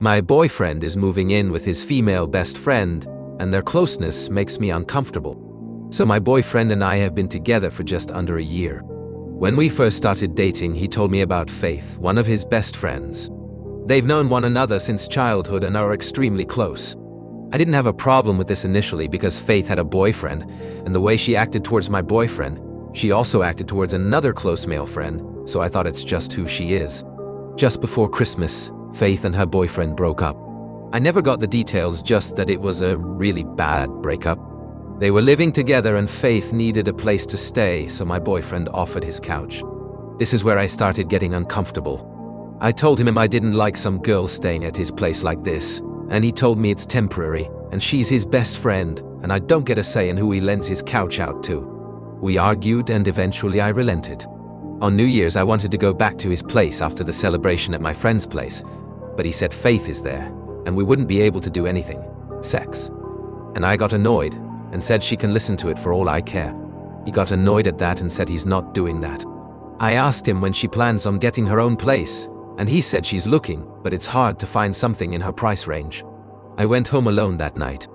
My boyfriend is moving in with his female best friend, and their closeness makes me uncomfortable. So my boyfriend and I have been together for just under a year. When we first started dating, he told me about Faith, one of his best friends. They've known one another since childhood and are extremely close. I didn't have a problem with this initially because Faith had a boyfriend, and the way she acted towards my boyfriend, she also acted towards another close male friend, so I thought it's just who she is. Just before Christmas, Faith and her boyfriend broke up. I never got the details, just that it was a really bad breakup. They were living together and Faith needed a place to stay, so my boyfriend offered his couch. This is where I started getting uncomfortable. I told him I didn't like some girl staying at his place like this, and he told me it's temporary, and she's his best friend, and I don't get a say in who he lends his couch out to. We argued and eventually I relented. On New Year's I wanted to go back to his place after the celebration at my friend's place, but he said Faith is there, and we wouldn't be able to do anything, sex. And I got annoyed, and said she can listen to it for all I care. He got annoyed at that and said he's not doing that. I asked him when she plans on getting her own place, and he said she's looking, but it's hard to find something in her price range. I went home alone that night.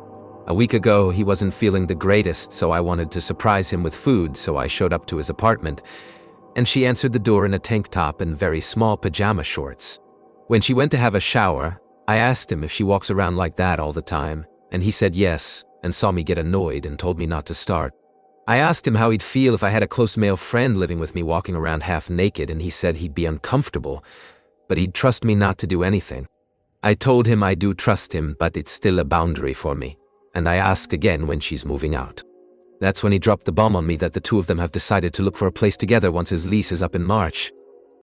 A week ago, he wasn't feeling the greatest, so I wanted to surprise him with food, so I showed up to his apartment, and she answered the door in a tank top and very small pajama shorts. When she went to have a shower, I asked him if she walks around like that all the time, and he said yes, and saw me get annoyed and told me not to start. I asked him how he'd feel if I had a close male friend living with me walking around half naked, and he said he'd be uncomfortable, but he'd trust me not to do anything. I told him I do trust him, but it's still a boundary for me, and I asked again when she's moving out. That's when he dropped the bomb on me that the two of them have decided to look for a place together once his lease is up in March,